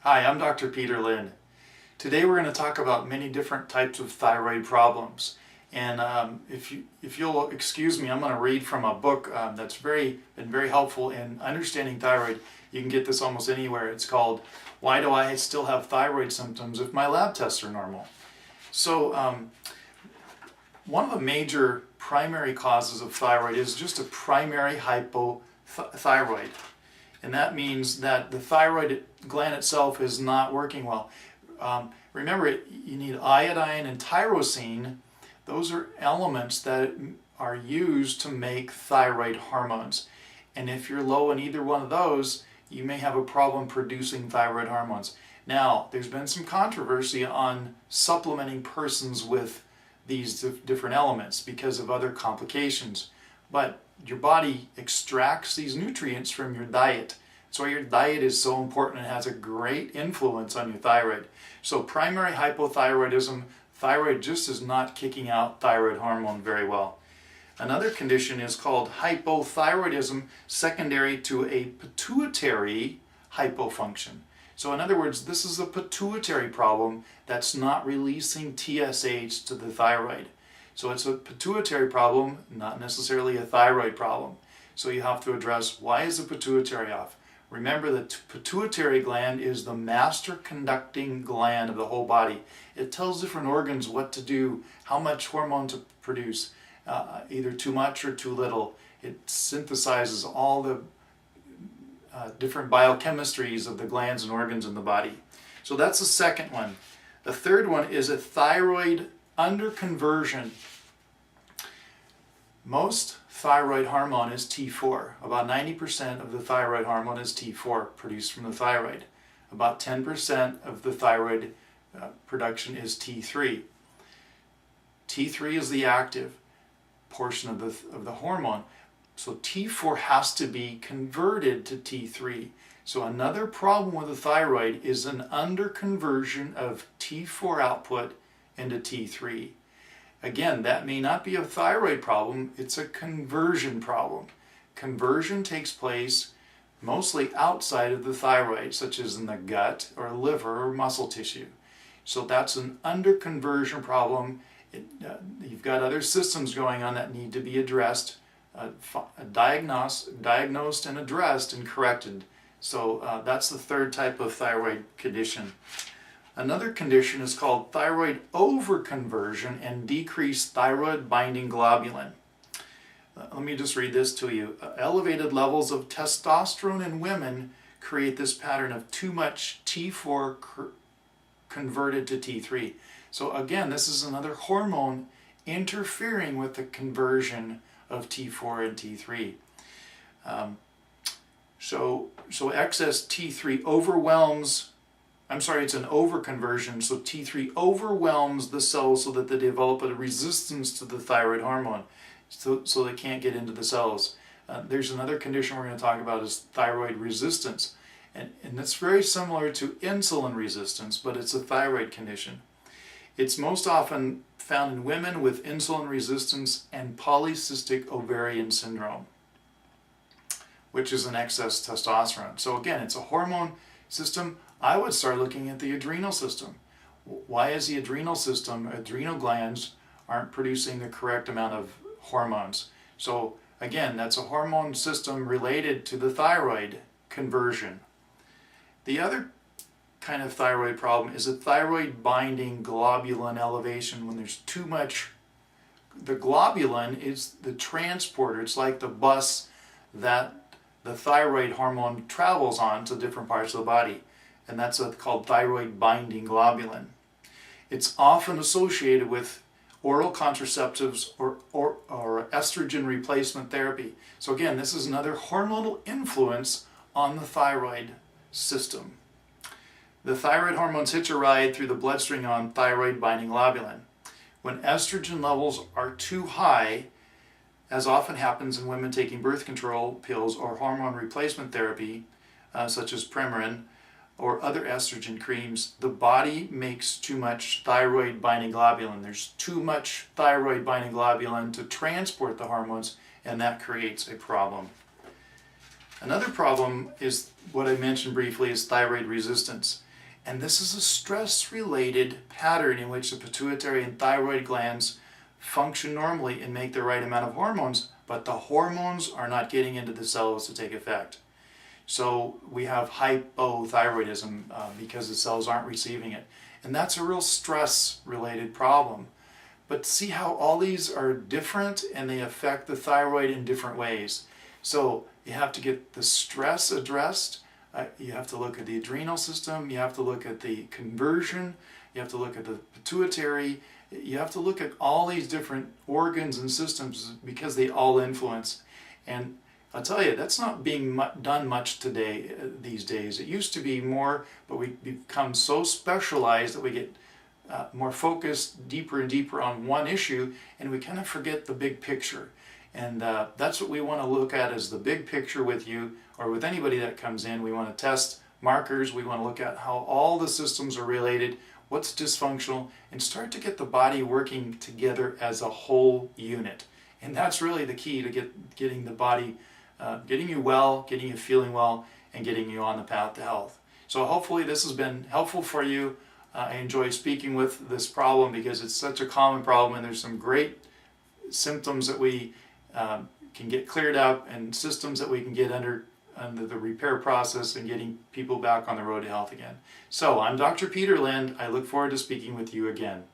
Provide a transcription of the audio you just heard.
Hi, I'm Dr. Peter Lynn. Today we're going to talk about many different types of thyroid problems. And if you'll excuse me, I'm going to read from a book that's been very helpful in understanding thyroid. You can get this almost anywhere. It's called "Why Do I Still Have Thyroid Symptoms If My Lab Tests Are Normal?" So one of the major primary causes of thyroid is just a primary hypothyroid. And that means that the thyroid gland itself is not working well. Remember, you need iodine and tyrosine. Those are elements that are used to make thyroid hormones. And if you're low in either one of those, you may have a problem producing thyroid hormones. Now, there's been some controversy on supplementing persons with these different elements because of other complications. But your body extracts these nutrients from your diet. So your diet is so important and has a great influence on your thyroid. So primary hypothyroidism, thyroid just is not kicking out thyroid hormone very well. Another condition is called hypothyroidism secondary to a pituitary hypofunction. So in other words, this is a pituitary problem that's not releasing TSH to the thyroid. So it's a pituitary problem, not necessarily a thyroid problem. So you have to address, why is the pituitary off? Remember, the pituitary gland is the master conducting gland of the whole body. It tells different organs what to do, how much hormone to produce, either too much or too little. It synthesizes all the different biochemistries of the glands and organs in the body. So that's the second one. The third one is a thyroid underconversion. Most thyroid hormone is T4. About 90% of the thyroid hormone is T4 produced from the thyroid. About 10% of the thyroid production is T3. T3 is the active portion of the hormone. So T4 has to be converted to T3. So another problem with the thyroid is an underconversion of T4 output into T3. Again, that may not be a thyroid problem, it's a conversion problem. Conversion takes place mostly outside of the thyroid, such as in the gut or liver or muscle tissue. So that's an underconversion problem. You've got other systems going on that need to be addressed, diagnosed and addressed and corrected. So that's the third type of thyroid condition. Another condition is called thyroid overconversion and decreased thyroid binding globulin. Let me just read this to you. Elevated levels of testosterone in women create this pattern of too much T4 converted to T3. So again, this is another hormone interfering with the conversion of T4 and T3. So excess T3 it's an overconversion, so T3 overwhelms the cells so that they develop a resistance to the thyroid hormone, so they can't get into the cells. There's another condition we're going to talk about is thyroid resistance, and it's very similar to insulin resistance, but it's a thyroid condition. It's most often found in women with insulin resistance and polycystic ovarian syndrome, which is an excess testosterone. So again, it's a hormone system. I would start looking at the adrenal system. Why is the adrenal glands aren't producing the correct amount of hormones? So again, that's a hormone system related to the thyroid conversion. The other kind of thyroid problem is a thyroid binding globulin elevation when there's too much. The globulin is the transporter. It's like the bus that the thyroid hormone travels on to different parts of the body. And that's called thyroid binding globulin. It's often associated with oral contraceptives or estrogen replacement therapy. So again, this is another hormonal influence on the thyroid system. The thyroid hormones hitch a ride through the bloodstream on thyroid binding globulin. When estrogen levels are too high, as often happens in women taking birth control pills or hormone replacement therapy, such as Premarin, or other estrogen creams, the body makes too much thyroid binding globulin. There's too much thyroid binding globulin to transport the hormones, and that creates a problem. Another problem is what I mentioned briefly is thyroid resistance. And this is a stress-related pattern in which the pituitary and thyroid glands function normally and make the right amount of hormones, but the hormones are not getting into the cells to take effect. So we have hypothyroidism because the cells aren't receiving it. And that's a real stress-related problem. But see how all these are different and they affect the thyroid in different ways. So you have to get the stress addressed. You have to look at the adrenal system. You have to look at the conversion. You have to look at the pituitary. You have to look at all these different organs and systems because they all influence. And I'll tell you, that's not being done much today, these days. It used to be more, but we've become so specialized that we get more focused deeper and deeper on one issue, and we kind of forget the big picture. And that's what we want to look at as the big picture with you, or with anybody that comes in. We want to test markers. We want to look at how all the systems are related, what's dysfunctional, and start to get the body working together as a whole unit. And that's really the key to getting the body, getting you well, getting you feeling well, and getting you on the path to health. So hopefully this has been helpful for you. I enjoy speaking with this problem because it's such a common problem, and there's some great symptoms that we can get cleared up and systems that we can get under the repair process and getting people back on the road to health again. So I'm Dr. Peter Lind. I look forward to speaking with you again.